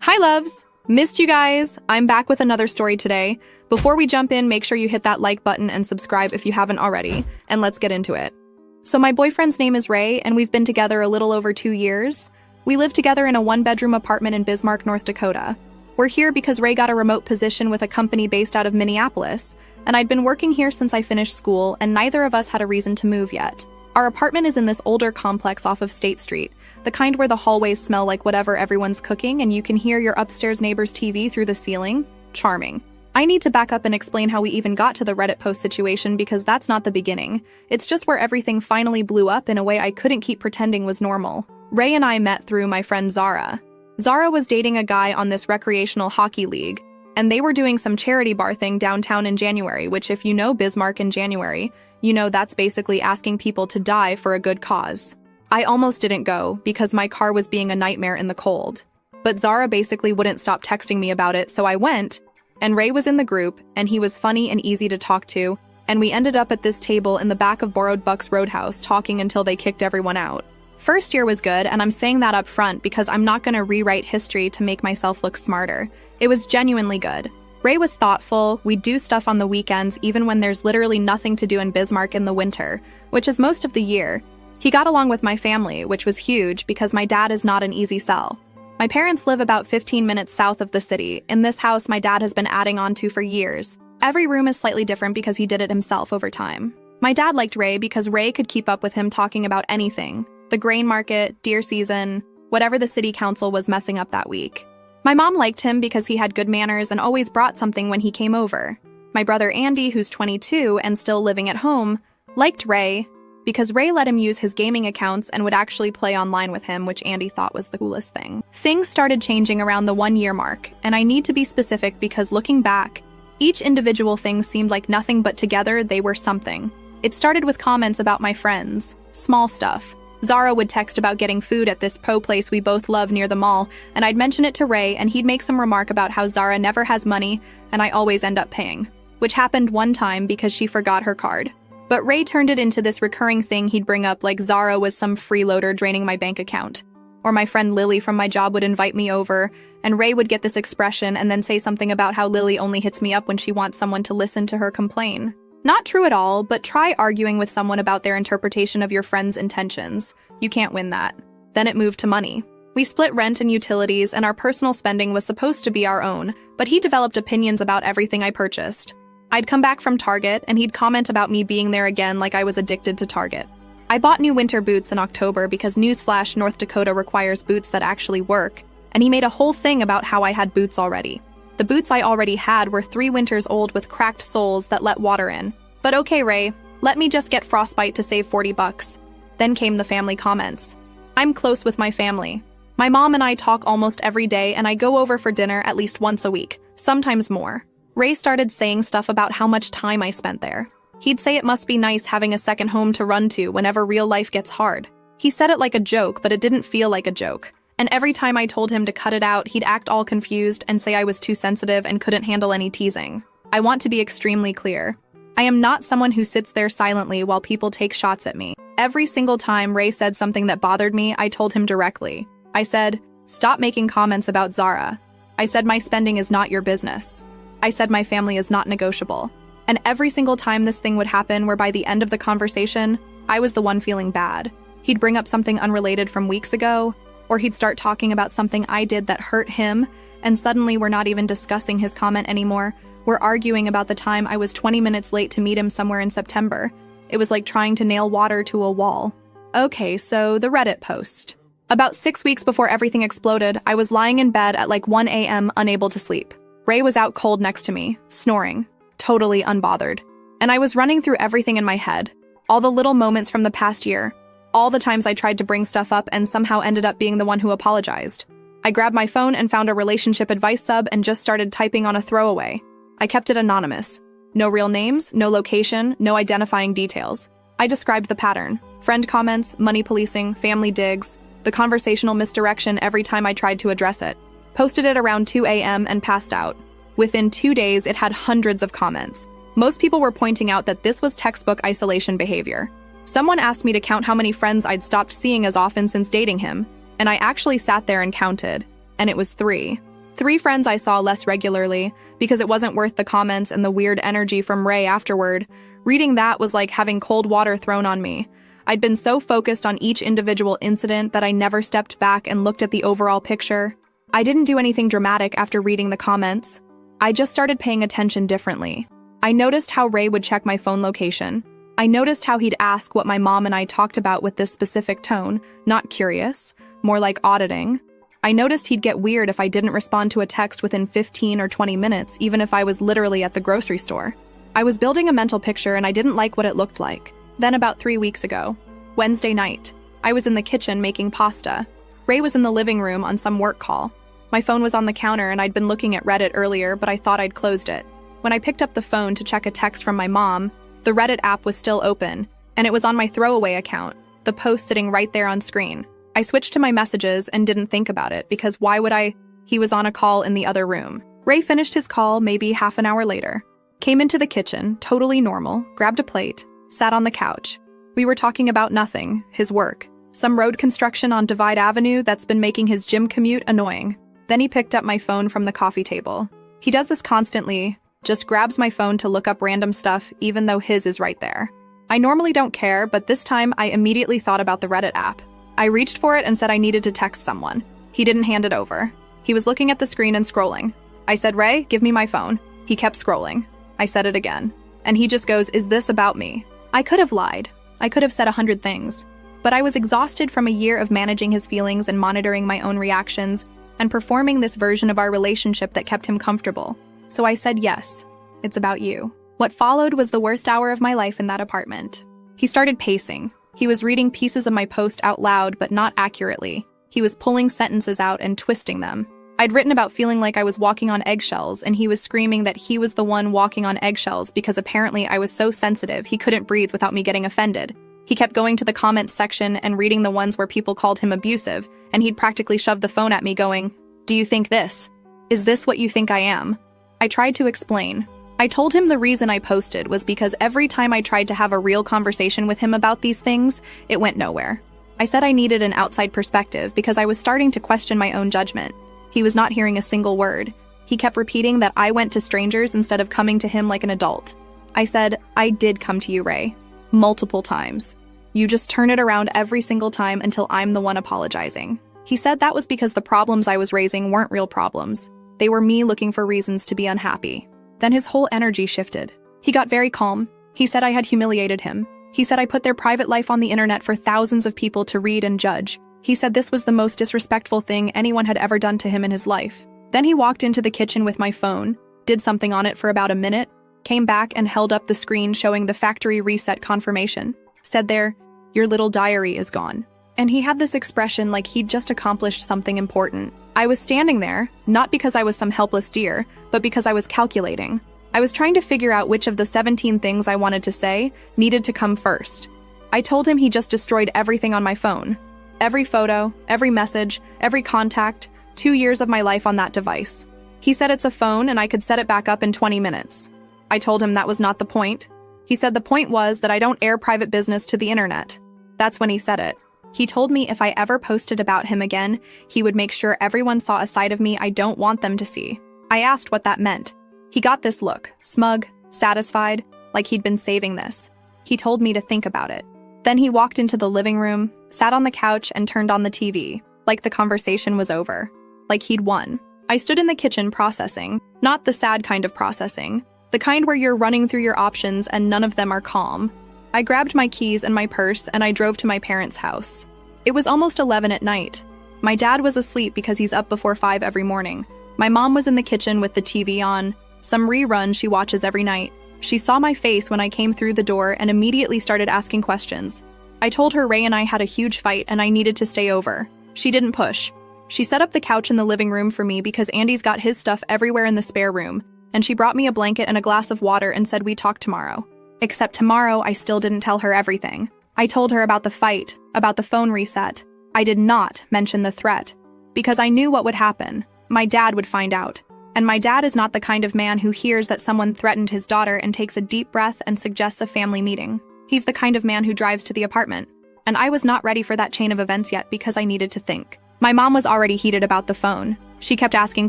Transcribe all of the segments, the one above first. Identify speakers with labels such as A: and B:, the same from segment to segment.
A: Hi, loves! Missed you guys! I'm back with another story today. Before we jump in, make sure you hit that like button and subscribe if you haven't already, and let's get into it. So my boyfriend's name is Ray, and we've been together a little over 2 years. We live together in a one-bedroom apartment in Bismarck, North Dakota. We're here because Ray got a remote position with a company based out of Minneapolis, and I'd been working here since I finished school, and neither of us had a reason to move yet. Our apartment is in this older complex off of State Street, the kind where the hallways smell like whatever everyone's cooking and you can hear your upstairs neighbor's TV through the ceiling. Charming. I need to back up and explain how we even got to the Reddit post situation because that's not the beginning. It's just where everything finally blew up in a way I couldn't keep pretending was normal. Ray and I met through my friend Zara. Zara was dating a guy on this recreational hockey league, and they were doing some charity bar thing downtown in January, which if you know Bismarck in January, you know that's basically asking people to die for a good cause. I almost didn't go because my car was being a nightmare in the cold. But Zara basically wouldn't stop texting me about it, so I went, and Ray was in the group, and he was funny and easy to talk to, and we ended up at this table in the back of Borrowed Bucks Roadhouse talking until they kicked everyone out. First year was good, and I'm saying that up front because I'm not going to rewrite history to make myself look smarter. It was genuinely good. Ray was thoughtful, we'd do stuff on the weekends even when there's literally nothing to do in Bismarck in the winter, which is most of the year. He got along with my family, which was huge because my dad is not an easy sell. My parents live about 15 minutes south of the city. In this house my dad has been adding on to for years. Every room is slightly different because he did it himself over time. My dad liked Ray because Ray could keep up with him talking about anything. The grain market, deer season, whatever the city council was messing up that week. My mom liked him because he had good manners and always brought something when he came over. My brother Andy, who's 22 and still living at home, liked Ray because Ray let him use his gaming accounts and would actually play online with him, which Andy thought was the coolest thing. Things started changing around the 1 year mark, and I need to be specific because looking back, each individual thing seemed like nothing but together they were something. It started with comments about my friends, small stuff. Zara would text about getting food at this pro place we both love near the mall, and I'd mention it to Ray and he'd make some remark about how Zara never has money and I always end up paying, which happened one time because she forgot her card. But Ray turned it into this recurring thing he'd bring up like Zara was some freeloader draining my bank account. Or my friend Lily from my job would invite me over, and Ray would get this expression and then say something about how Lily only hits me up when she wants someone to listen to her complain. Not true at all, but try arguing with someone about their interpretation of your friend's intentions. You can't win that. Then it moved to money. We split rent and utilities, and our personal spending was supposed to be our own, but he developed opinions about everything I purchased. I'd come back from Target, and he'd comment about me being there again like I was addicted to Target. I bought new winter boots in October because newsflash, North Dakota requires boots that actually work, and he made a whole thing about how I had boots already. The boots I already had were 3 winters old with cracked soles that let water in. But okay, Ray, let me just get frostbite to save $40. Then came the family comments. I'm close with my family. My mom and I talk almost every day, and I go over for dinner at least once a week, sometimes more. Ray started saying stuff about how much time I spent there. He'd say it must be nice having a second home to run to whenever real life gets hard. He said it like a joke, but it didn't feel like a joke. And every time I told him to cut it out, he'd act all confused and say I was too sensitive and couldn't handle any teasing. I want to be extremely clear. I am not someone who sits there silently while people take shots at me. Every single time Ray said something that bothered me, I told him directly. I said, stop making comments about Zara. I said my spending is not your business. I said my family is not negotiable. And every single time this thing would happen where by the end of the conversation, I was the one feeling bad. He'd bring up something unrelated from weeks ago, or he'd start talking about something I did that hurt him, and suddenly we're not even discussing his comment anymore. We're arguing about the time I was 20 minutes late to meet him somewhere in September. It was like trying to nail water to a wall. Okay, so the Reddit post. About 6 weeks before everything exploded, I was lying in bed at like 1 a.m. unable to sleep. Ray was out cold next to me, snoring, totally unbothered. And I was running through everything in my head. All the little moments from the past year. All the times I tried to bring stuff up and somehow ended up being the one who apologized. I grabbed my phone and found a relationship advice sub and just started typing on a throwaway. I kept it anonymous. No real names, no location, no identifying details. I described the pattern. Friend comments, money policing, family digs, the conversational misdirection every time I tried to address it. Posted it around 2 a.m. and passed out. Within 2 days, it had hundreds of comments. Most people were pointing out that this was textbook isolation behavior. Someone asked me to count how many friends I'd stopped seeing as often since dating him, and I actually sat there and counted, and it was 3. 3 friends I saw less regularly because it wasn't worth the comments and the weird energy from Ray afterward. Reading that was like having cold water thrown on me. I'd been so focused on each individual incident that I never stepped back and looked at the overall picture. I didn't do anything dramatic after reading the comments. I just started paying attention differently. I noticed how Ray would check my phone location. I noticed how he'd ask what my mom and I talked about with this specific tone, not curious, more like auditing. I noticed he'd get weird if I didn't respond to a text within 15 or 20 minutes, even if I was literally at the grocery store. I was building a mental picture and I didn't like what it looked like. Then about 3 weeks ago, Wednesday night, I was in the kitchen making pasta. Ray was in the living room on some work call. My phone was on the counter and I'd been looking at Reddit earlier, but I thought I'd closed it. When I picked up the phone to check a text from my mom, the Reddit app was still open, and it was on my throwaway account, the post sitting right there on screen. I switched to my messages and didn't think about it, because why would I? He was on a call in the other room. Ray finished his call maybe half an hour later. Came into the kitchen, totally normal, grabbed a plate, sat on the couch. We were talking about nothing, his work, some road construction on Divide Avenue that's been making his gym commute annoying. Then he picked up my phone from the coffee table. He does this constantly, just grabs my phone to look up random stuff even though his is right there. I normally don't care, but this time I immediately thought about the Reddit app. I reached for it and said I needed to text someone. He didn't hand it over. He was looking at the screen and scrolling. I said, "Ray, give me my phone." He kept scrolling. I said it again. And he just goes, "Is this about me?" I could have lied. I could have said 100 things. But I was exhausted from a year of managing his feelings and monitoring my own reactions and performing this version of our relationship that kept him comfortable. So I said, "Yes, it's about you." What followed was the worst hour of my life in that apartment. He started pacing. He was reading pieces of my post out loud, but not accurately. He was pulling sentences out and twisting them. I'd written about feeling like I was walking on eggshells, and he was screaming that he was the one walking on eggshells because apparently I was so sensitive he couldn't breathe without me getting offended. He kept going to the comments section and reading the ones where people called him abusive, and he'd practically shoved the phone at me going, "Do you think this? Is this what you think I am?" I tried to explain. I told him the reason I posted was because every time I tried to have a real conversation with him about these things, it went nowhere. I said I needed an outside perspective because I was starting to question my own judgment. He was not hearing a single word. He kept repeating that I went to strangers instead of coming to him like an adult. I said, "I did come to you, Ray. Multiple times. You just turn it around every single time until I'm the one apologizing." He said that was because the problems I was raising weren't real problems. They were me looking for reasons to be unhappy. Then his whole energy shifted. He got very calm. He said I had humiliated him. He said I put their private life on the internet for thousands of people to read and judge. He said this was the most disrespectful thing anyone had ever done to him in his life. Then he walked into the kitchen with my phone, did something on it for about a minute, came back and held up the screen showing the factory reset confirmation. Said there, "Your little diary is gone." And he had this expression like he'd just accomplished something important. I was standing there, not because I was some helpless deer, but because I was calculating. I was trying to figure out which of the 17 things I wanted to say needed to come first. I told him he just destroyed everything on my phone. Every photo, every message, every contact, 2 years of my life on that device. He said it's a phone and I could set it back up in 20 minutes. I told him that was not the point. He said the point was that I don't air private business to the internet. That's when he said it. He told me if I ever posted about him again, he would make sure everyone saw a side of me I don't want them to see. I asked what that meant. He got this look, smug, satisfied, like he'd been saving this. He told me to think about it. Then he walked into the living room, sat on the couch, and turned on the TV, like the conversation was over, like he'd won. I stood in the kitchen processing, not the sad kind of processing, the kind where you're running through your options and none of them are calm. I grabbed my keys and my purse and I drove to my parents' house. It was almost 11 at night. My dad was asleep because he's up before 5 every morning. My mom was in the kitchen with the TV on, some rerun she watches every night. She saw my face when I came through the door and immediately started asking questions. I told her Ray and I had a huge fight and I needed to stay over. She didn't push. She set up the couch in the living room for me because Andy's got his stuff everywhere in the spare room, and she brought me a blanket and a glass of water and said we'd talk tomorrow. Except tomorrow, I still didn't tell her everything. I told her about the fight, about the phone reset. I did not mention the threat, because I knew what would happen. My dad would find out. And my dad is not the kind of man who hears that someone threatened his daughter and takes a deep breath and suggests a family meeting. He's the kind of man who drives to the apartment. And I was not ready for that chain of events yet because I needed to think. My mom was already heated about the phone. She kept asking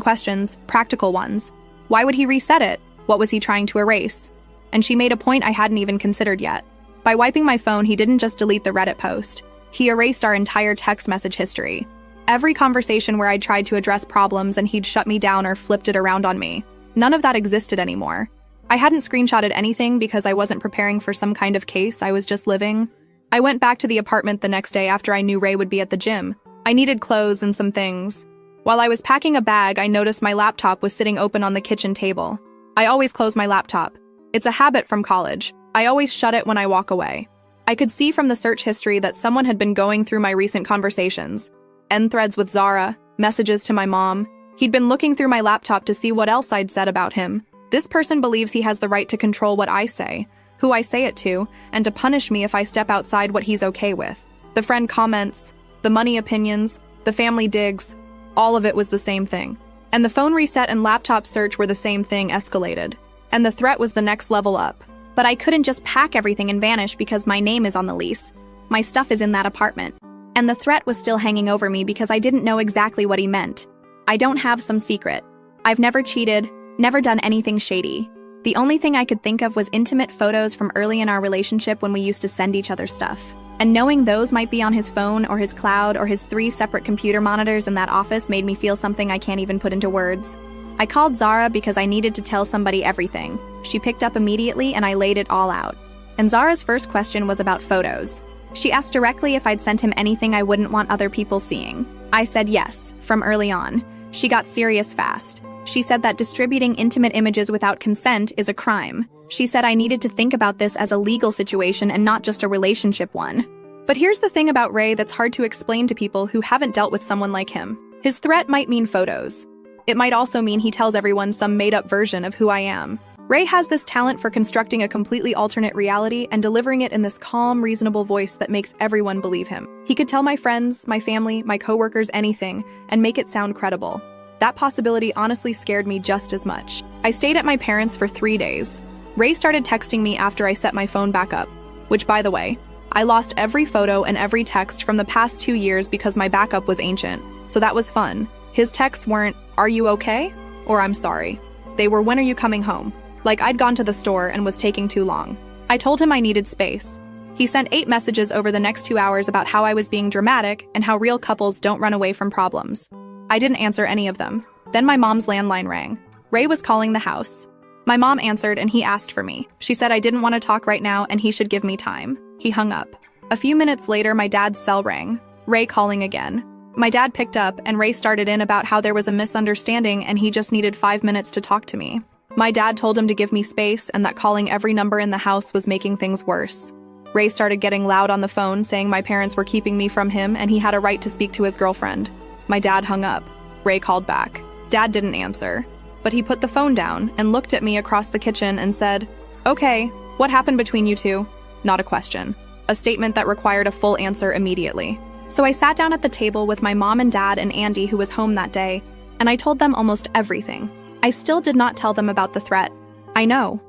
A: questions, practical ones. Why would he reset it? What was he trying to erase? And she made a point I hadn't even considered yet. By wiping my phone, he didn't just delete the Reddit post. He erased our entire text message history. Every conversation where I tried to address problems and he'd shut me down or flipped it around on me. None of that existed anymore. I hadn't screenshotted anything because I wasn't preparing for some kind of case, I was just living. I went back to the apartment the next day after I knew Ray would be at the gym. I needed clothes and some things. While I was packing a bag, I noticed my laptop was sitting open on the kitchen table. I always close my laptop. It's a habit from college. I always shut it when I walk away. I could see from the search history that someone had been going through my recent conversations. End threads with Zara, messages to my mom. He'd been looking through my laptop to see what else I'd said about him. This person believes he has the right to control what I say, who I say it to, and to punish me if I step outside what he's okay with. The friend comments, the money opinions, the family digs, all of it was the same thing. And the phone reset and laptop search were the same thing escalated. And the threat was the next level up. But I couldn't just pack everything and vanish because my name is on the lease. My stuff is in that apartment. And the threat was still hanging over me because I didn't know exactly what he meant. I don't have some secret. I've never cheated, never done anything shady. The only thing I could think of was intimate photos from early in our relationship when we used to send each other stuff. And knowing those might be on his phone or his cloud or his 3 separate computer monitors in that office made me feel something I can't even put into words. I called Zara because I needed to tell somebody everything. She picked up immediately and I laid it all out. And Zara's first question was about photos. She asked directly if I'd sent him anything I wouldn't want other people seeing. I said yes, from early on. She got serious fast. She said that distributing intimate images without consent is a crime. She said I needed to think about this as a legal situation and not just a relationship one. But here's the thing about Ray that's hard to explain to people who haven't dealt with someone like him. His threat might mean photos. It might also mean he tells everyone some made-up version of who I am. Ray has this talent for constructing a completely alternate reality and delivering it in this calm, reasonable voice that makes everyone believe him. He could tell my friends, my family, my coworkers anything and make it sound credible. That possibility honestly scared me just as much. I stayed at my parents' for 3 days. Ray started texting me after I set my phone back up, which, by the way, I lost every photo and every text from the past 2 years because my backup was ancient, so that was fun. His texts weren't, "Are you okay?" or "I'm sorry." They were, "When are you coming home?" Like I'd gone to the store and was taking too long. I told him I needed space. He sent 8 messages over the next 2 hours about how I was being dramatic and how real couples don't run away from problems. I didn't answer any of them. Then my mom's landline rang. Ray was calling the house. My mom answered and he asked for me. She said I didn't want to talk right now and he should give me time. He hung up. A few minutes later, my dad's cell rang. Ray calling again. My dad picked up and Ray started in about how there was a misunderstanding and he just needed 5 minutes to talk to me. My dad told him to give me space and that calling every number in the house was making things worse. Ray started getting loud on the phone, saying my parents were keeping me from him and he had a right to speak to his girlfriend. My dad hung up. Ray called back. Dad didn't answer, but he put the phone down and looked at me across the kitchen and said, "Okay, what happened between you two?" Not a question. A statement that required a full answer immediately. So I sat down at the table with my mom and dad and Andy, who was home that day, and I told them almost everything. I still did not tell them about the threat. I know.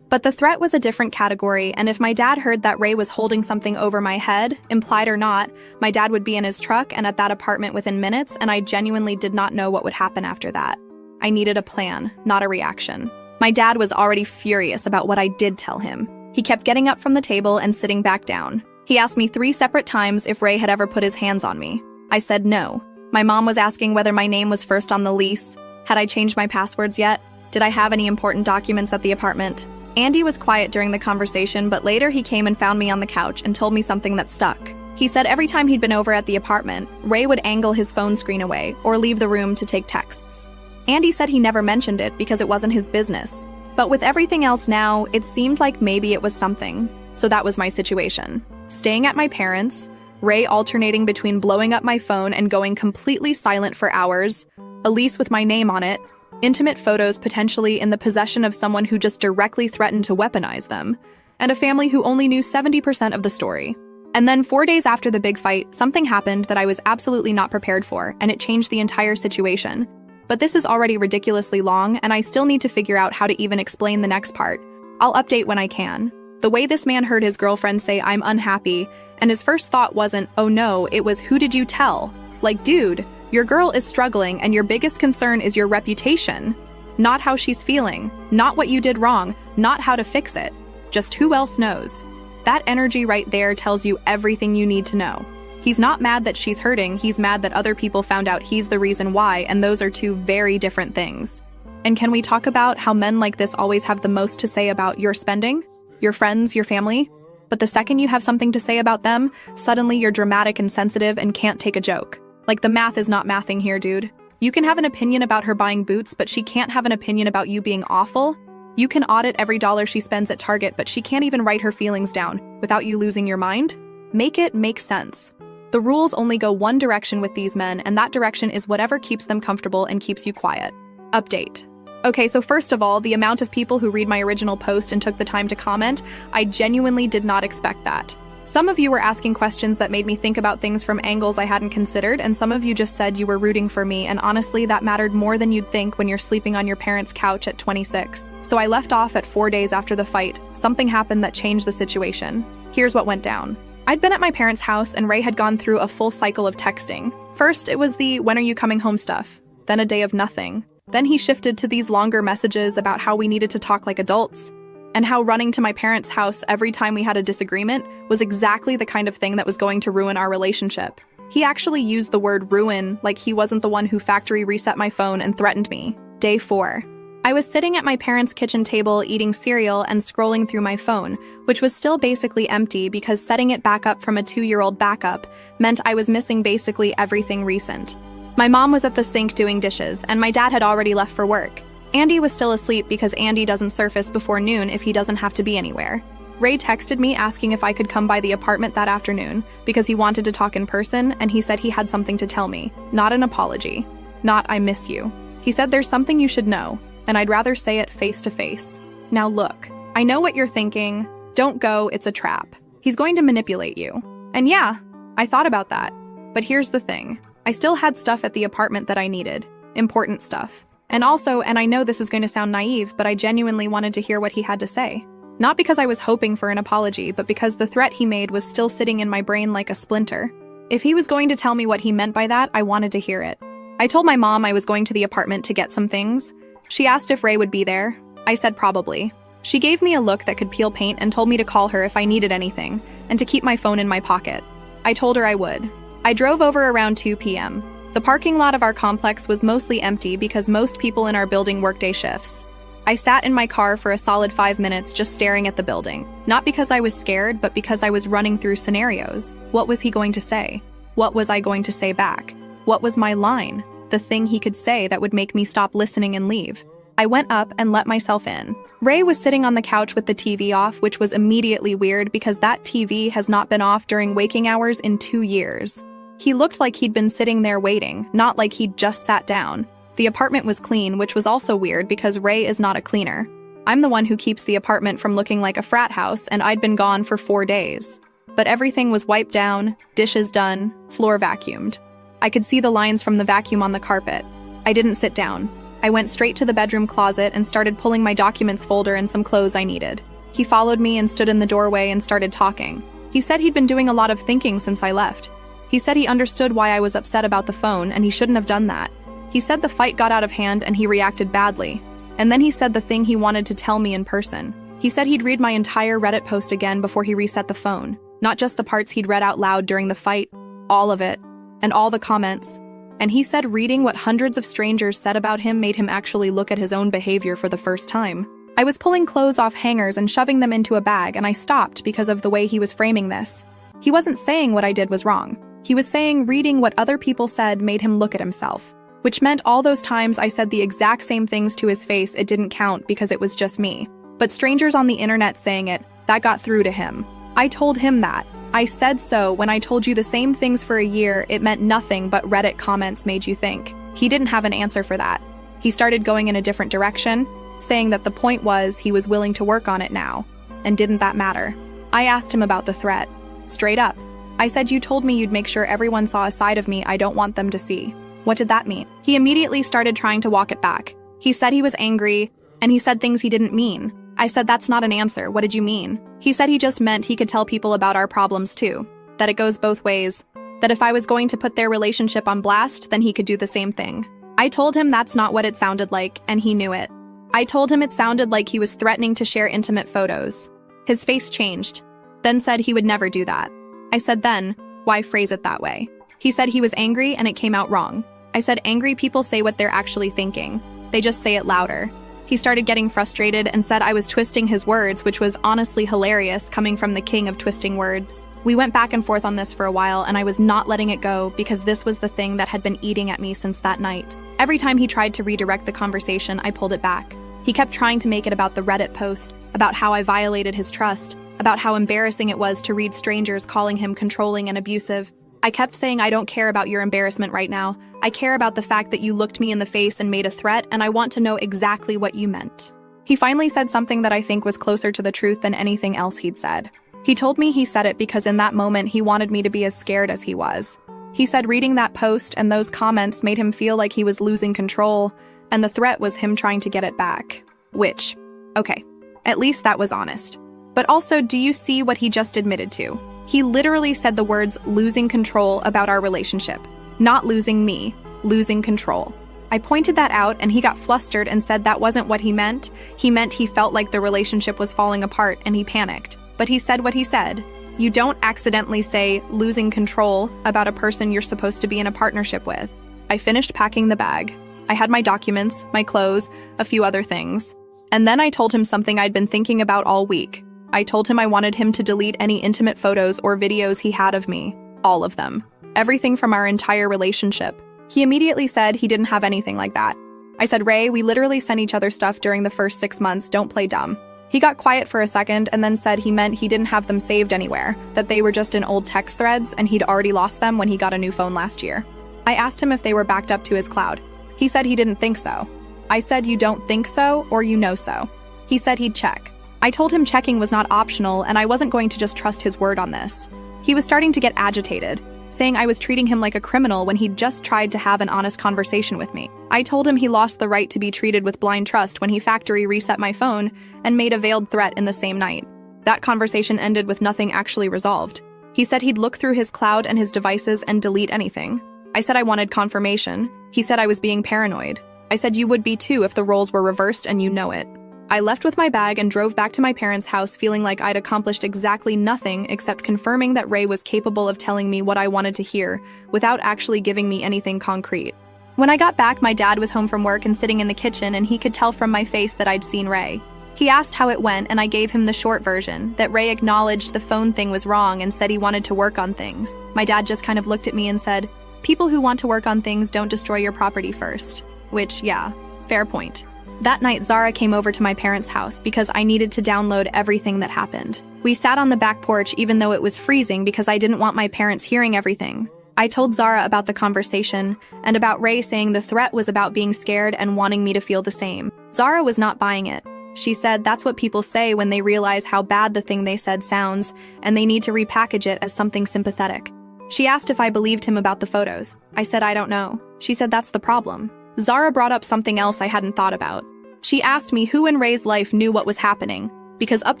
A: But the threat was a different category, and if my dad heard that Ray was holding something over my head, implied or not, my dad would be in his truck and at that apartment within minutes, and I genuinely did not know what would happen after that. I needed a plan, not a reaction. My dad was already furious about what I did tell him. He kept getting up from the table and sitting back down. He asked me 3 separate times if Ray had ever put his hands on me. I said no. My mom was asking whether my name was first on the lease. Had I changed my passwords yet? Did I have any important documents at the apartment? Andy was quiet during the conversation, but later he came and found me on the couch and told me something that stuck. He said every time he'd been over at the apartment, Ray would angle his phone screen away or leave the room to take texts. Andy said he never mentioned it because it wasn't his business. But with everything else now, it seemed like maybe it was something. So that was my situation. Staying at my parents', Ray alternating between blowing up my phone and going completely silent for hours, a lease with my name on it, intimate photos potentially in the possession of someone who just directly threatened to weaponize them, and a family who only knew 70% of the story. And then 4 days after the big fight, something happened that I was absolutely not prepared for, and it changed the entire situation. But this is already ridiculously long, and I still need to figure out how to even explain the next part. I'll update when I can. The way this man heard his girlfriend say I'm unhappy, and his first thought wasn't, "Oh no," it was, "Who did you tell?" Like, dude, Your girl is struggling, and your biggest concern is your reputation. Not how she's feeling, not what you did wrong, not how to fix it. Just who else knows? That energy right there tells you everything you need to know. He's not mad that she's hurting, he's mad that other people found out he's the reason why, and those are two very different things. And can we talk about how men like this always have the most to say about your spending, your friends, your family? But the second you have something to say about them, suddenly you're dramatic and sensitive and can't take a joke. Like, the math is not mathing here, dude. You can have an opinion about her buying boots, but she can't have an opinion about you being awful. You can audit every dollar she spends at Target, but she can't even write her feelings down without you losing your mind. Make it make sense. The rules only go one direction with these men, and that direction is whatever keeps them comfortable and keeps you quiet. Update. Okay, so first of all, the amount of people who read my original post and took the time to comment, I genuinely did not expect that. Some of you were asking questions that made me think about things from angles I hadn't considered, and some of you just said you were rooting for me, and honestly, that mattered more than you'd think when you're sleeping on your parents' couch at 26. So I left off at 4 days after the fight. Something happened that changed the situation. Here's what went down. I'd been at my parents' house, and Ray had gone through a full cycle of texting. First, it was the "when are you coming home" stuff. Then a day of nothing. Then he shifted to these longer messages about how we needed to talk like adults, and how running to my parents' house every time we had a disagreement was exactly the kind of thing that was going to ruin our relationship. He actually used the word ruin like he wasn't the one who factory reset my phone and threatened me. Day 4. I was sitting at my parents' kitchen table eating cereal and scrolling through my phone, which was still basically empty because setting it back up from a 2-year-old backup meant I was missing basically everything recent. My mom was at the sink doing dishes, and my dad had already left for work. Andy was still asleep because Andy doesn't surface before noon if he doesn't have to be anywhere. Ray texted me asking if I could come by the apartment that afternoon because he wanted to talk in person, and he said he had something to tell me, not an apology. Not "I miss you." He said there's something you should know, and I'd rather say it face to face. Now look, I know what you're thinking. Don't go, it's a trap. He's going to manipulate you. And yeah, I thought about that. But here's the thing. I still had stuff at the apartment that I needed. Important stuff. And also, and I know this is going to sound naive, but I genuinely wanted to hear what he had to say. Not because I was hoping for an apology, but because the threat he made was still sitting in my brain like a splinter. If he was going to tell me what he meant by that, I wanted to hear it. I told my mom I was going to the apartment to get some things. She asked if Ray would be there. I said probably. She gave me a look that could peel paint and told me to call her if I needed anything, and to keep my phone in my pocket. I told her I would. I drove over around 2 p.m. The parking lot of our complex was mostly empty because most people in our building work day shifts. I sat in my car for a solid 5 minutes just staring at the building. Not because I was scared, but because I was running through scenarios. What was he going to say? What was I going to say back? What was my line? The thing he could say that would make me stop listening and leave. I went up and let myself in. Ray was sitting on the couch with the TV off, which was immediately weird because that TV has not been off during waking hours in 2 years. He looked like he'd been sitting there waiting, not like he'd just sat down. The apartment was clean, which was also weird because Ray is not a cleaner. I'm the one who keeps the apartment from looking like a frat house, and I'd been gone for 4 days. But everything was wiped down, dishes done, floor vacuumed. I could see the lines from the vacuum on the carpet. I didn't sit down. I went straight to the bedroom closet and started pulling my documents folder and some clothes I needed. He followed me and stood in the doorway and started talking. He said he'd been doing a lot of thinking since I left. He said he understood why I was upset about the phone, and he shouldn't have done that. He said the fight got out of hand and he reacted badly. And then he said the thing he wanted to tell me in person. He said he'd read my entire Reddit post again before he reset the phone. Not just the parts he'd read out loud during the fight, all of it, and all the comments. And he said reading what hundreds of strangers said about him made him actually look at his own behavior for the first time. I was pulling clothes off hangers and shoving them into a bag, and I stopped because of the way he was framing this. He wasn't saying what I did was wrong. He was saying reading what other people said made him look at himself, which meant all those times I said the exact same things to his face, it didn't count because it was just me. But strangers on the internet saying it, that got through to him. I told him that. I said so when I told you the same things for a year, it meant nothing but Reddit comments made you think. He didn't have an answer for that. He started going in a different direction, saying that the point was he was willing to work on it now. And didn't that matter? I asked him about the threat. Straight up. I said you told me you'd make sure everyone saw a side of me I don't want them to see. What did that mean? He immediately started trying to walk it back. He said he was angry, and he said things he didn't mean. I said that's not an answer, what did you mean? He said he just meant he could tell people about our problems too. That it goes both ways. that if I was going to put their relationship on blast, then he could do the same thing. I told him that's not what it sounded like, and he knew it. I told him it sounded like he was threatening to share intimate photos. His face changed, then said he would never do that. I said then, why phrase it that way? He said he was angry and it came out wrong. I said angry people say what they're actually thinking. They just say it louder. He started getting frustrated and said I was twisting his words, which was honestly hilarious coming from the king of twisting words. We went back and forth on this for a while, and I was not letting it go because this was the thing that had been eating at me since that night. Every time he tried to redirect the conversation, I pulled it back. He kept trying to make it about the Reddit post, about how I violated his trust, about how embarrassing it was to read strangers calling him controlling and abusive. I kept saying I don't care about your embarrassment right now. I care about the fact that you looked me in the face and made a threat, and I want to know exactly what you meant. He finally said something that I think was closer to the truth than anything else he'd said. He told me he said it because in that moment he wanted me to be as scared as he was. He said reading that post and those comments made him feel like he was losing control, and the threat was him trying to get it back. Which, okay, at least that was honest. But also, do you see what he just admitted to? He literally said the words losing control about our relationship. Not losing me, losing control. I pointed that out and he got flustered and said that wasn't what he meant. He meant he felt like the relationship was falling apart and he panicked. But he said what he said. You don't accidentally say losing control about a person you're supposed to be in a partnership with. I finished packing the bag. I had my documents, my clothes, a few other things. And then I told him something I'd been thinking about all week. I told him I wanted him to delete any intimate photos or videos he had of me. All of them. Everything from our entire relationship. He immediately said he didn't have anything like that. I said, Ray, we literally sent each other stuff during the first 6 months, don't play dumb. He got quiet for a second and then said he meant he didn't have them saved anywhere, that they were just in old text threads and he'd already lost them when he got a new phone last year. I asked him if they were backed up to his cloud. He said he didn't think so. I said you don't think so or you know so. He said he'd check. I told him checking was not optional and I wasn't going to just trust his word on this. He was starting to get agitated, saying I was treating him like a criminal when he'd just tried to have an honest conversation with me. I told him he lost the right to be treated with blind trust when he factory reset my phone and made a veiled threat in the same night. That conversation ended with nothing actually resolved. He said he'd look through his cloud and his devices and delete anything. I said I wanted confirmation. He said I was being paranoid. I said you would be too if the roles were reversed and you know it. I left with my bag and drove back to my parents' house feeling like I'd accomplished exactly nothing except confirming that Ray was capable of telling me what I wanted to hear without actually giving me anything concrete. When I got back, my dad was home from work and sitting in the kitchen, and he could tell from my face that I'd seen Ray. He asked how it went, and I gave him the short version, that Ray acknowledged the phone thing was wrong and said he wanted to work on things. My dad just kind of looked at me and said, "People who want to work on things don't destroy your property first." Which, yeah, fair point. That night, Zara came over to my parents' house because I needed to download everything that happened. We sat on the back porch even though it was freezing because I didn't want my parents hearing everything. I told Zara about the conversation and about Ray saying the threat was about being scared and wanting me to feel the same. Zara was not buying it. She said that's what people say when they realize how bad the thing they said sounds and they need to repackage it as something sympathetic. She asked if I believed him about the photos. I said I don't know. She said that's the problem. Zara brought up something else I hadn't thought about. She asked me who in Ray's life knew what was happening, because up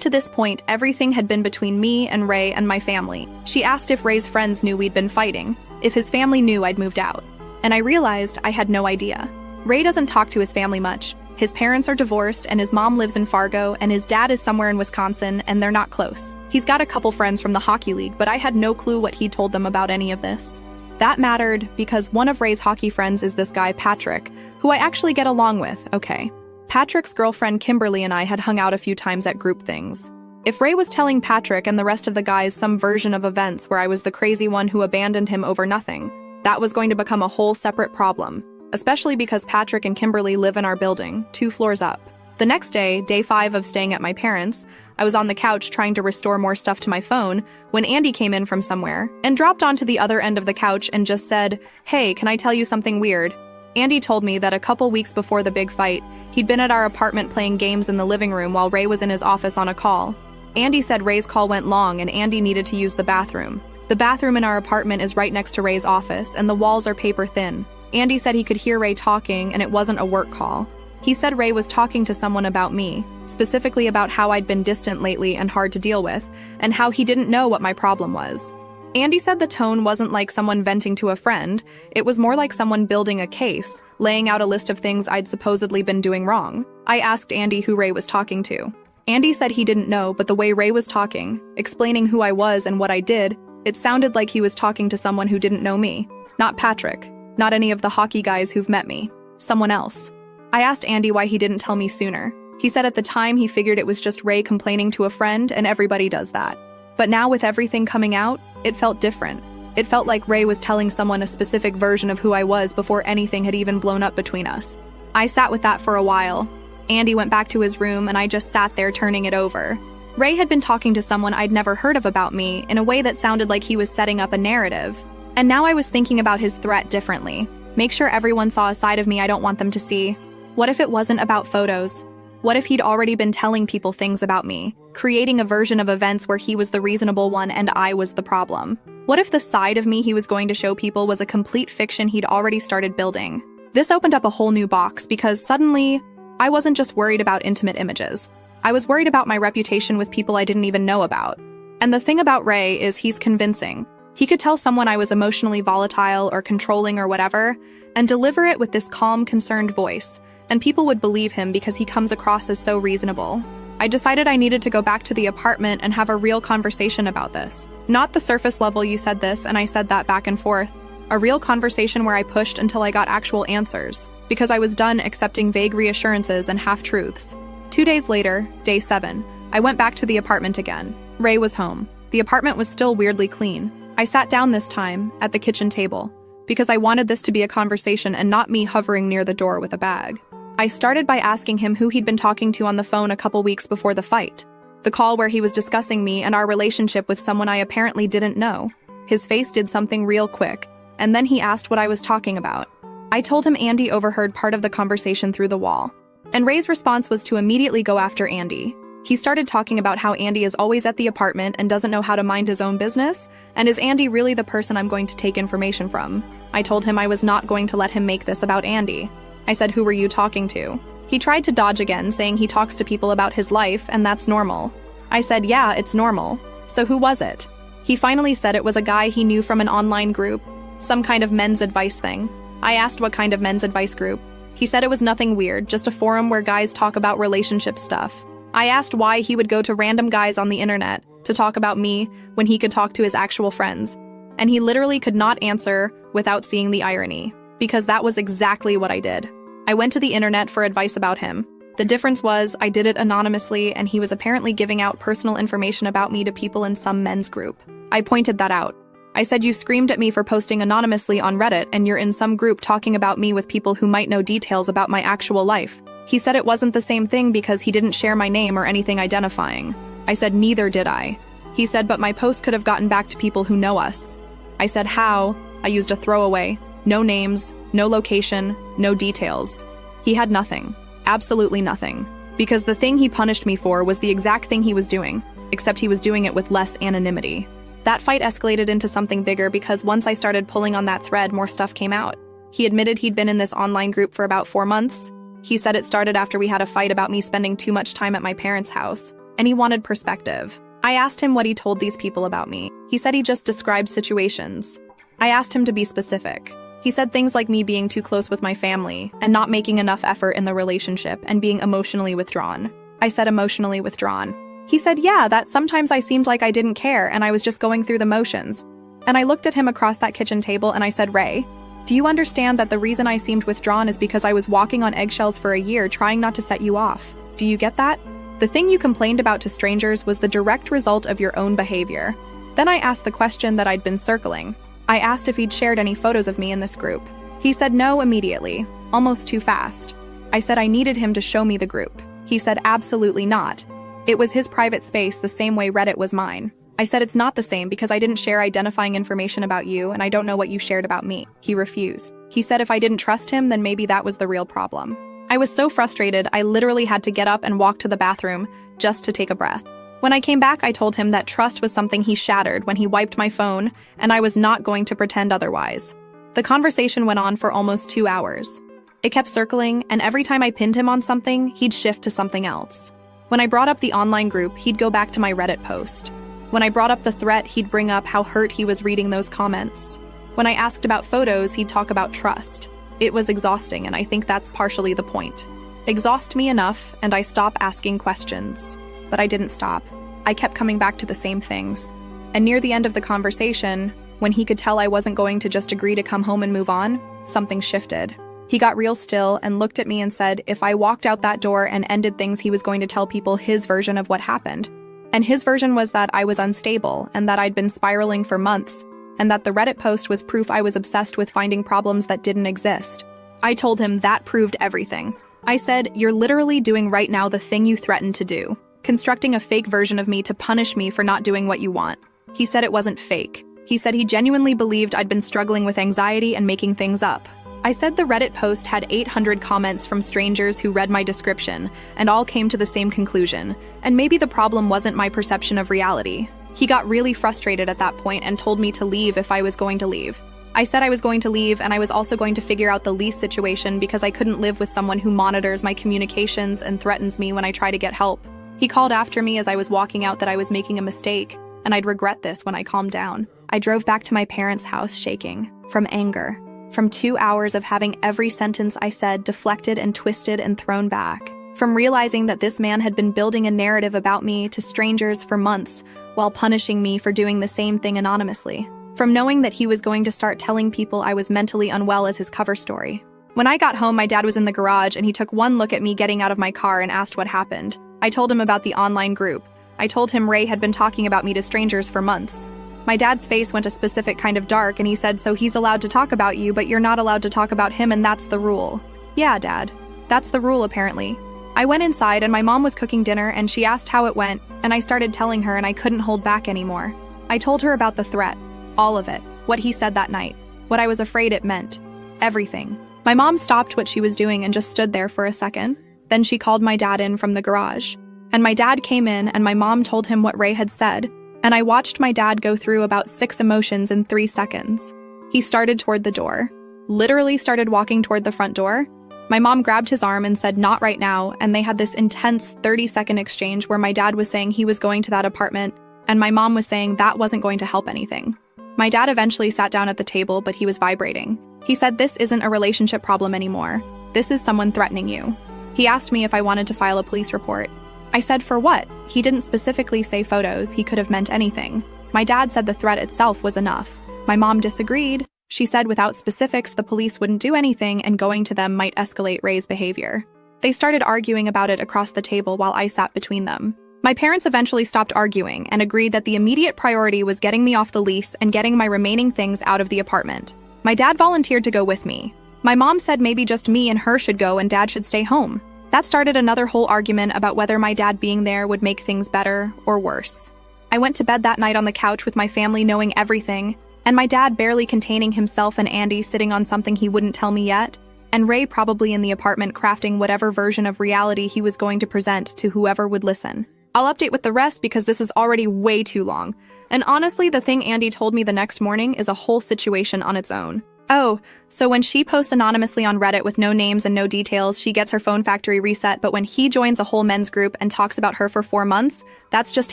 A: to this point, everything had been between me and Ray and my family. She asked if Ray's friends knew we'd been fighting, if his family knew I'd moved out. And I realized I had no idea. Ray doesn't talk to his family much. His parents are divorced, and his mom lives in Fargo, and his dad is somewhere in Wisconsin, and they're not close. He's got a couple friends from the hockey league, but I had no clue what he told them about any of this. That mattered because one of Ray's hockey friends is this guy, Patrick, who I actually get along with, okay. Patrick's girlfriend Kimberly and I had hung out a few times at group things. If Ray was telling Patrick and the rest of the guys some version of events where I was the crazy one who abandoned him over nothing, that was going to become a whole separate problem, especially because Patrick and Kimberly live in our building, 2 floors up. The next day, day 5 of staying at my parents', I was on the couch trying to restore more stuff to my phone when Andy came in from somewhere and dropped onto the other end of the couch and just said, "Hey, can I tell you something weird?" Andy told me that a couple weeks before the big fight, he'd been at our apartment playing games in the living room while Ray was in his office on a call. Andy said Ray's call went long and Andy needed to use the bathroom. The bathroom in our apartment is right next to Ray's office and the walls are paper thin. Andy said he could hear Ray talking and it wasn't a work call. He said Ray was talking to someone about me, specifically about how I'd been distant lately and hard to deal with, and how he didn't know what my problem was. Andy said the tone wasn't like someone venting to a friend, it was more like someone building a case, laying out a list of things I'd supposedly been doing wrong. I asked Andy who Ray was talking to. Andy said he didn't know, but the way Ray was talking, explaining who I was and what I did, it sounded like he was talking to someone who didn't know me. Not Patrick, not any of the hockey guys who've met me. Someone else. I asked Andy why he didn't tell me sooner. He said at the time he figured it was just Ray complaining to a friend, and everybody does that. But now with everything coming out, it felt different. It felt like Ray was telling someone a specific version of who I was before anything had even blown up between us. I sat with that for a while. Andy went back to his room and I just sat there turning it over. Ray had been talking to someone I'd never heard of about me in a way that sounded like he was setting up a narrative. And now I was thinking about his threat differently. Make sure everyone saw a side of me I don't want them to see. What if it wasn't about photos? What if he'd already been telling people things about me, creating a version of events where he was the reasonable one and I was the problem? What if the side of me he was going to show people was a complete fiction he'd already started building? This opened up a whole new box because suddenly, I wasn't just worried about intimate images. I was worried about my reputation with people I didn't even know about. And the thing about Ray is he's convincing. He could tell someone I was emotionally volatile or controlling or whatever, and deliver it with this calm, concerned voice, and people would believe him because he comes across as so reasonable. I decided I needed to go back to the apartment and have a real conversation about this. Not the surface level you said this and I said that back and forth. A real conversation where I pushed until I got actual answers, because I was done accepting vague reassurances and half-truths. 2 days later, day 7, I went back to the apartment again. Ray was home. The apartment was still weirdly clean. I sat down this time, at the kitchen table, because I wanted this to be a conversation and not me hovering near the door with a bag. I started by asking him who he'd been talking to on the phone a couple weeks before the fight. The call where he was discussing me and our relationship with someone I apparently didn't know. His face did something real quick, and then he asked what I was talking about. I told him Andy overheard part of the conversation through the wall. And Ray's response was to immediately go after Andy. He started talking about how Andy is always at the apartment and doesn't know how to mind his own business, and is Andy really the person I'm going to take information from? I told him I was not going to let him make this about Andy. I said, who were you talking to? He tried to dodge again, saying he talks to people about his life, and that's normal. I said, yeah, it's normal. So who was it? He finally said it was a guy he knew from an online group, some kind of men's advice thing. I asked what kind of men's advice group. He said it was nothing weird, just a forum where guys talk about relationship stuff. I asked why he would go to random guys on the internet to talk about me when he could talk to his actual friends. And he literally could not answer without seeing the irony, because that was exactly what I did. I went to the internet for advice about him. The difference was I did it anonymously and he was apparently giving out personal information about me to people in some men's group. I pointed that out. I said you screamed at me for posting anonymously on Reddit and you're in some group talking about me with people who might know details about my actual life. He said it wasn't the same thing because he didn't share my name or anything identifying. I said neither did I. He said but my post could have gotten back to people who know us. I said how? I used a throwaway. No names, no location, no details. He had nothing. Absolutely nothing. Because the thing he punished me for was the exact thing he was doing, except he was doing it with less anonymity. That fight escalated into something bigger because once I started pulling on that thread, more stuff came out. He admitted he'd been in this online group for about 4 months. He said it started after we had a fight about me spending too much time at my parents' house, and he wanted perspective. I asked him what he told these people about me. He said he just described situations. I asked him to be specific. He said things like me being too close with my family and not making enough effort in the relationship and being emotionally withdrawn. I said emotionally withdrawn. He said, yeah, that sometimes I seemed like I didn't care and I was just going through the motions. And I looked at him across that kitchen table and I said, Ray, do you understand that the reason I seemed withdrawn is because I was walking on eggshells for a year trying not to set you off? Do you get that? The thing you complained about to strangers was the direct result of your own behavior. Then I asked the question that I'd been circling. I asked if he'd shared any photos of me in this group. He said no immediately, almost too fast. I said I needed him to show me the group. He said absolutely not. It was his private space the same way Reddit was mine. I said it's not the same because I didn't share identifying information about you and I don't know what you shared about me. He refused. He said if I didn't trust him, then maybe that was the real problem. I was so frustrated, I literally had to get up and walk to the bathroom just to take a breath. When I came back, I told him that trust was something he shattered when he wiped my phone, and I was not going to pretend otherwise. The conversation went on for almost 2 hours. It kept circling, and every time I pinned him on something, he'd shift to something else. When I brought up the online group, he'd go back to my Reddit post. When I brought up the threat, he'd bring up how hurt he was reading those comments. When I asked about photos, he'd talk about trust. It was exhausting, and I think that's partially the point. Exhaust me enough, and I stop asking questions. But I didn't stop. I kept coming back to the same things. And near the end of the conversation, when he could tell I wasn't going to just agree to come home and move on, something shifted. He got real still and looked at me and said if I walked out that door and ended things, he was going to tell people his version of what happened. And his version was that I was unstable and that I'd been spiraling for months, and that the Reddit post was proof I was obsessed with finding problems that didn't exist. I told him that proved everything. I said, "You're literally doing right now the thing you threatened to do, constructing a fake version of me to punish me for not doing what you want." He said it wasn't fake. He said he genuinely believed I'd been struggling with anxiety and making things up. I said the Reddit post had 800 comments from strangers who read my description, and all came to the same conclusion, and maybe the problem wasn't my perception of reality. He got really frustrated at that point and told me to leave if I was going to leave. I said I was going to leave, and I was also going to figure out the lease situation because I couldn't live with someone who monitors my communications and threatens me when I try to get help. He called after me as I was walking out that I was making a mistake, and I'd regret this when I calmed down. I drove back to my parents' house shaking, from anger, from 2 hours of having every sentence I said deflected and twisted and thrown back, from realizing that this man had been building a narrative about me to strangers for months while punishing me for doing the same thing anonymously, from knowing that he was going to start telling people I was mentally unwell as his cover story. When I got home, my dad was in the garage and he took one look at me getting out of my car and asked what happened. I told him about the online group. I told him Ray had been talking about me to strangers for months. My dad's face went a specific kind of dark and he said, "So he's allowed to talk about you, but you're not allowed to talk about him, and that's the rule." "Yeah, Dad. That's the rule, apparently." I went inside and my mom was cooking dinner and she asked how it went, and I started telling her and I couldn't hold back anymore. I told her about the threat. All of it. What he said that night. What I was afraid it meant. Everything. My mom stopped what she was doing and just stood there for a second. Then she called my dad in from the garage. And my dad came in and my mom told him what Ray had said, and I watched my dad go through about 6 emotions in 3 seconds. He started toward the door. Literally started walking toward the front door. My mom grabbed his arm and said, "Not right now," and they had this intense 30-second exchange where my dad was saying he was going to that apartment, and my mom was saying that wasn't going to help anything. My dad eventually sat down at the table, but he was vibrating. He said, "This isn't a relationship problem anymore. This is someone threatening you." He asked me if I wanted to file a police report. I said, "For what?" He didn't specifically say photos. He could have meant anything. My dad said the threat itself was enough. My mom disagreed. She said without specifics, the police wouldn't do anything and going to them might escalate Ray's behavior. They started arguing about it across the table while I sat between them. My parents eventually stopped arguing and agreed that the immediate priority was getting me off the lease and getting my remaining things out of the apartment. My dad volunteered to go with me. My mom said maybe just me and her should go and dad should stay home. That started another whole argument about whether my dad being there would make things better or worse. I went to bed that night on the couch with my family knowing everything, and my dad barely containing himself and Andy sitting on something he wouldn't tell me yet, and Ray probably in the apartment crafting whatever version of reality he was going to present to whoever would listen. I'll update with the rest because this is already way too long. And honestly, the thing Andy told me the next morning is a whole situation on its own. Oh, so when she posts anonymously on Reddit with no names and no details, she gets her phone factory reset, but when he joins a whole men's group and talks about her for 4 months, that's just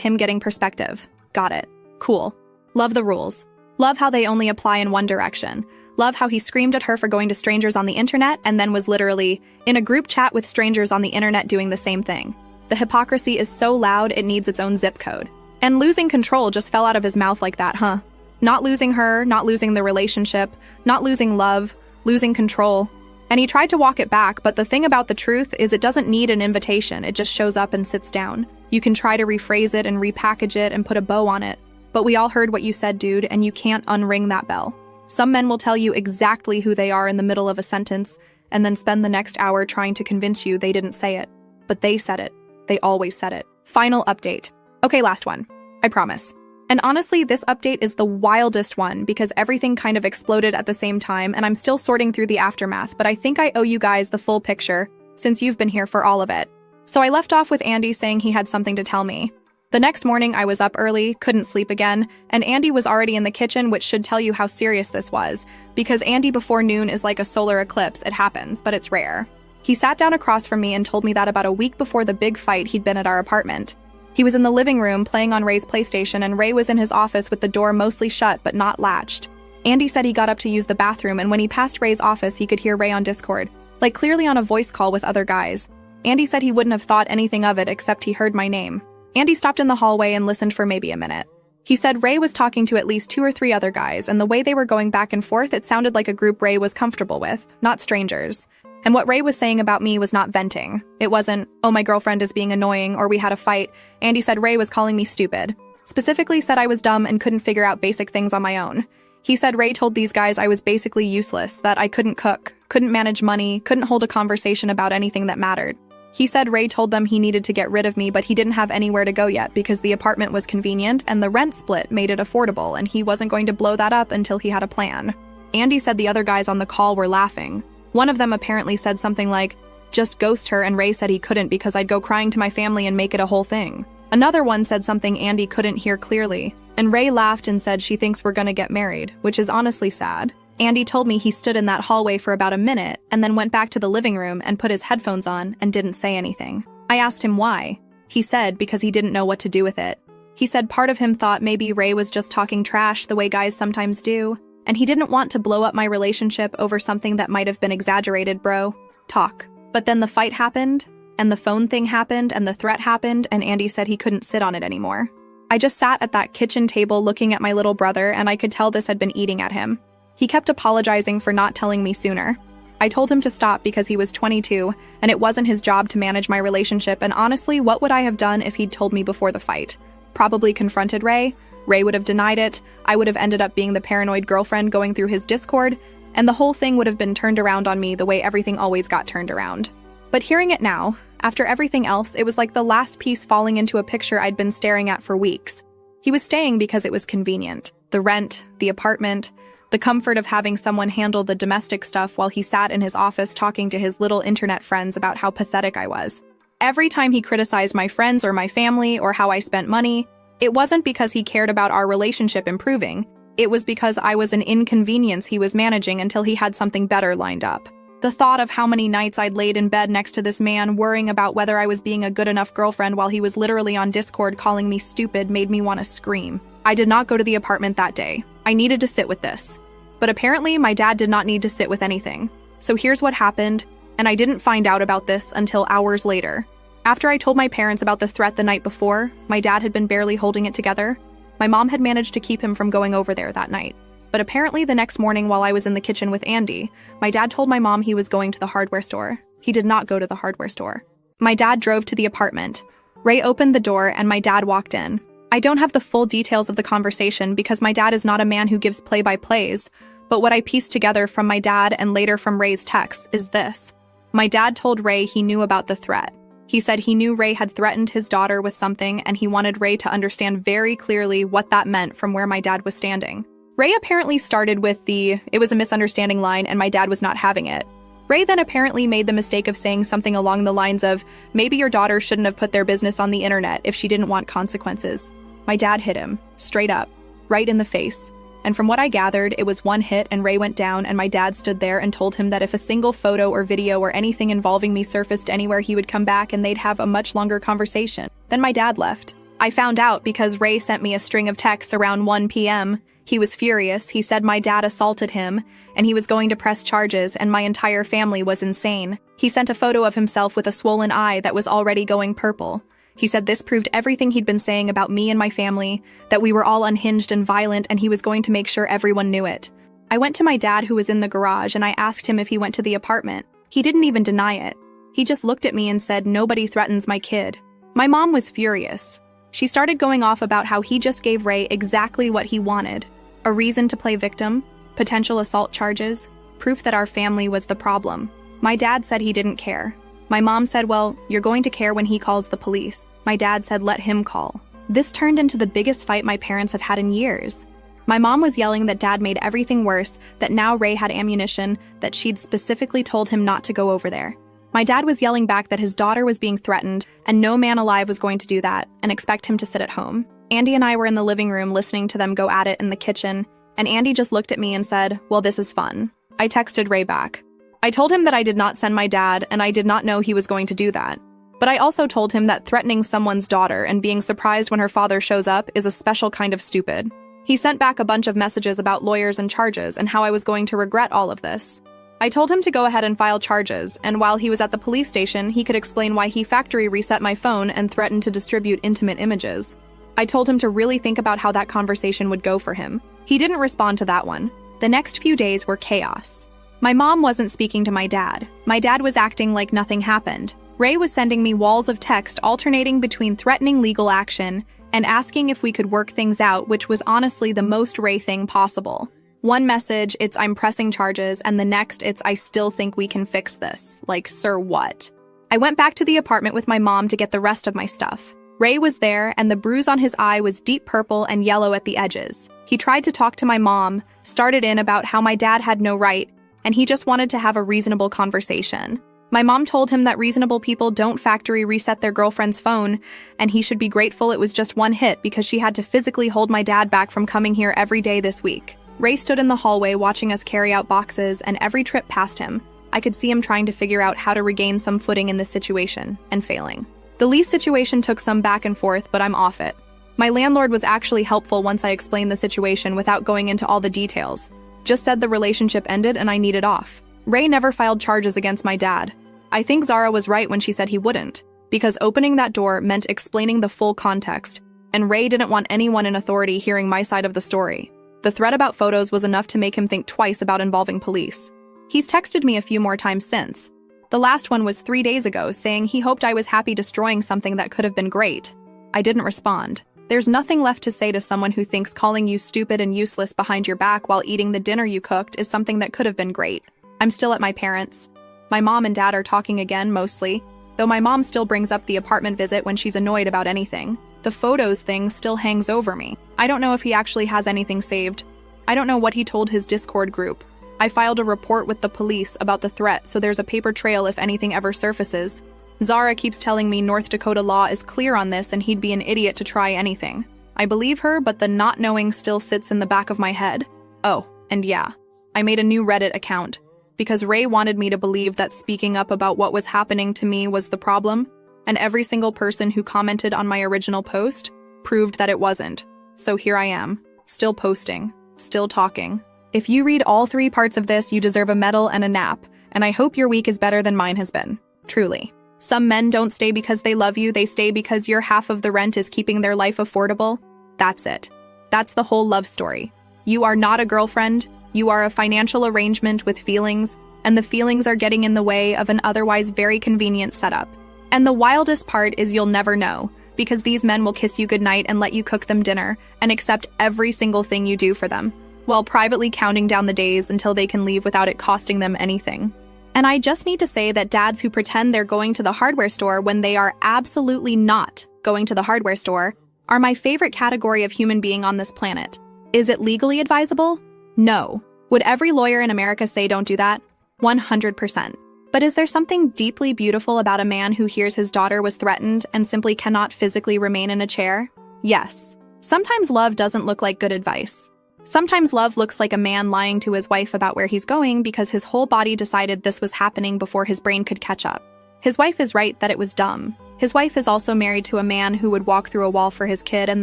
A: him getting perspective. Got it. Cool. Love the rules. Love how they only apply in one direction. Love how he screamed at her for going to strangers on the internet and then was literally in a group chat with strangers on the internet doing the same thing. The hypocrisy is so loud it needs its own zip code. And losing control just fell out of his mouth like that, huh? Not losing her, not losing the relationship, not losing love, losing control. And he tried to walk it back, but the thing about the truth is it doesn't need an invitation, it just shows up and sits down. You can try to rephrase it and repackage it and put a bow on it. But we all heard what you said, dude, and you can't unring that bell. Some men will tell you exactly who they are in the middle of a sentence, and then spend the next hour trying to convince you they didn't say it. But they said it. They always said it. Final update. Okay, last one. I promise. And honestly, this update is the wildest one because everything kind of exploded at the same time and I'm still sorting through the aftermath, but I think I owe you guys the full picture since you've been here for all of it. So I left off with Andy saying he had something to tell me. The next morning I was up early, couldn't sleep again, and Andy was already in the kitchen, which should tell you how serious this was, because Andy before noon is like a solar eclipse. It happens, but it's rare. He sat down across from me and told me that about a week before the big fight he'd been at our apartment. He was in the living room playing on Ray's PlayStation, and Ray was in his office with the door mostly shut but not latched. Andy said he got up to use the bathroom, and when he passed Ray's office, he could hear Ray on Discord, like clearly on a voice call with other guys. Andy said he wouldn't have thought anything of it except he heard my name. Andy stopped in the hallway and listened for maybe a minute. He said Ray was talking to at least 2 or 3 other guys, and the way they were going back and forth, it sounded like a group Ray was comfortable with, not strangers. And what Ray was saying about me was not venting. It wasn't, oh, my girlfriend is being annoying, or we had a fight. Andy said Ray was calling me stupid. Specifically said I was dumb and couldn't figure out basic things on my own. He said Ray told these guys I was basically useless, that I couldn't cook, couldn't manage money, couldn't hold a conversation about anything that mattered. He said Ray told them he needed to get rid of me, but he didn't have anywhere to go yet because the apartment was convenient and the rent split made it affordable, and he wasn't going to blow that up until he had a plan. Andy said the other guys on the call were laughing. One of them apparently said something like, just ghost her, and Ray said he couldn't because I'd go crying to my family and make it a whole thing. Another one said something Andy couldn't hear clearly, and Ray laughed and said she thinks we're gonna get married, which is honestly sad. Andy told me he stood in that hallway for about a minute and then went back to the living room and put his headphones on and didn't say anything. I asked him why. He said because he didn't know what to do with it. He said part of him thought maybe Ray was just talking trash the way guys sometimes do, and he didn't want to blow up my relationship over something that might have been exaggerated, bro. Talk. But then the fight happened, and the phone thing happened, and the threat happened, and Andy said he couldn't sit on it anymore. I just sat at that kitchen table looking at my little brother, and I could tell this had been eating at him. He kept apologizing for not telling me sooner. I told him to stop because he was 22, and it wasn't his job to manage my relationship, and honestly, what would I have done if he'd told me before the fight? Probably confronted Ray. Ray would have denied it, I would have ended up being the paranoid girlfriend going through his Discord, and the whole thing would have been turned around on me the way everything always got turned around. But hearing it now, after everything else, it was like the last piece falling into a picture I'd been staring at for weeks. He was staying because it was convenient. The rent, the apartment, the comfort of having someone handle the domestic stuff while he sat in his office talking to his little internet friends about how pathetic I was. Every time he criticized my friends or my family or how I spent money, it wasn't because he cared about our relationship improving. It was because I was an inconvenience he was managing until he had something better lined up. The thought of how many nights I'd laid in bed next to this man worrying about whether I was being a good enough girlfriend while he was literally on Discord calling me stupid made me want to scream. I did not go to the apartment that day. I needed to sit with this. But apparently my dad did not need to sit with anything. So here's what happened, and I didn't find out about this until hours later. After I told my parents about the threat the night before, my dad had been barely holding it together. My mom had managed to keep him from going over there that night. But apparently the next morning while I was in the kitchen with Andy, my dad told my mom he was going to the hardware store. He did not go to the hardware store. My dad drove to the apartment. Ray opened the door and my dad walked in. I don't have the full details of the conversation because my dad is not a man who gives play-by-plays, but what I pieced together from my dad and later from Ray's texts is this. My dad told Ray he knew about the threat. He said he knew Ray had threatened his daughter with something and he wanted Ray to understand very clearly what that meant from where my dad was standing. Ray apparently started with it was a misunderstanding line and my dad was not having it. Ray then apparently made the mistake of saying something along the lines of, maybe your daughter shouldn't have put their business on the internet if she didn't want consequences. My dad hit him, straight up, right in the face. And from what I gathered, it was one hit and Ray went down and my dad stood there and told him that if a single photo or video or anything involving me surfaced anywhere, he would come back and they'd have a much longer conversation. Then my dad left. I found out because Ray sent me a string of texts around 1 p.m. He was furious. He said my dad assaulted him and he was going to press charges and my entire family was insane. He sent a photo of himself with a swollen eye that was already going purple. He said this proved everything he'd been saying about me and my family, that we were all unhinged and violent, and he was going to make sure everyone knew it. I went to my dad who was in the garage and I asked him if he went to the apartment. He didn't even deny it. He just looked at me and said, nobody threatens my kid. My mom was furious. She started going off about how he just gave Ray exactly what he wanted. A reason to play victim, potential assault charges, proof that our family was the problem. My dad said he didn't care. My mom said, well, you're going to care when he calls the police. My dad said, let him call. This turned into the biggest fight my parents have had in years. My mom was yelling that dad made everything worse, that now Ray had ammunition, that she'd specifically told him not to go over there. My dad was yelling back that his daughter was being threatened, and no man alive was going to do that, and expect him to sit at home. Andy and I were in the living room listening to them go at it in the kitchen, and Andy just looked at me and said, well, this is fun. I texted Ray back. I told him that I did not send my dad, and I did not know he was going to do that. But I also told him that threatening someone's daughter and being surprised when her father shows up is a special kind of stupid. He sent back a bunch of messages about lawyers and charges and how I was going to regret all of this. I told him to go ahead and file charges, and while he was at the police station, he could explain why he factory reset my phone and threatened to distribute intimate images. I told him to really think about how that conversation would go for him. He didn't respond to that one. The next few days were chaos. My mom wasn't speaking to my dad. My dad was acting like nothing happened. Ray was sending me walls of text alternating between threatening legal action and asking if we could work things out, which was honestly the most Ray thing possible. One message, it's "I'm pressing charges," and the next, it's "I still think we can fix this." Like, sir, what? I went back to the apartment with my mom to get the rest of my stuff. Ray was there, and the bruise on his eye was deep purple and yellow at the edges. He tried to talk to my mom, started in about how my dad had no right, and he just wanted to have a reasonable conversation. My mom told him that reasonable people don't factory reset their girlfriend's phone, and he should be grateful it was just one hit because she had to physically hold my dad back from coming here every day this week. Ray stood in the hallway watching us carry out boxes, and every trip past him, I could see him trying to figure out how to regain some footing in this situation, and failing. The lease situation took some back and forth, but I'm off it. My landlord was actually helpful once I explained the situation without going into all the details. Just said the relationship ended and I needed off. Ray never filed charges against my dad. I think Zara was right when she said he wouldn't, because opening that door meant explaining the full context, and Ray didn't want anyone in authority hearing my side of the story. The threat about photos was enough to make him think twice about involving police. He's texted me a few more times since. The last one was 3 days ago, saying he hoped I was happy destroying something that could have been great. I didn't respond. There's nothing left to say to someone who thinks calling you stupid and useless behind your back while eating the dinner you cooked is something that could have been great. I'm still at my parents'. My mom and dad are talking again, mostly, though my mom still brings up the apartment visit when she's annoyed about anything. The photos thing still hangs over me. I don't know if he actually has anything saved. I don't know what he told his Discord group. I filed a report with the police about the threat, so there's a paper trail if anything ever surfaces. Zara keeps telling me North Dakota law is clear on this and he'd be an idiot to try anything. I believe her, but the not knowing still sits in the back of my head. Oh, and yeah, I made a new Reddit account, because Ray wanted me to believe that speaking up about what was happening to me was the problem, and every single person who commented on my original post proved that it wasn't. So here I am, still posting, still talking. If you read all 3 parts of this, you deserve a medal and a nap, and I hope your week is better than mine has been. Truly. Some men don't stay because they love you, they stay because your half of the rent is keeping their life affordable. That's it. That's the whole love story. You are not a girlfriend, you are a financial arrangement with feelings, and the feelings are getting in the way of an otherwise very convenient setup. And the wildest part is you'll never know, because these men will kiss you goodnight and let you cook them dinner and accept every single thing you do for them, while privately counting down the days until they can leave without it costing them anything. And I just need to say that dads who pretend they're going to the hardware store when they are absolutely not going to the hardware store are my favorite category of human being on this planet. Is it legally advisable? No. Would every lawyer in America say don't do that? 100%. But is there something deeply beautiful about a man who hears his daughter was threatened and simply cannot physically remain in a chair? Yes. Sometimes love doesn't look like good advice. Sometimes love looks like a man lying to his wife about where he's going because his whole body decided this was happening before his brain could catch up. His wife is right that it was dumb. His wife is also married to a man who would walk through a wall for his kid, and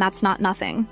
A: that's not nothing.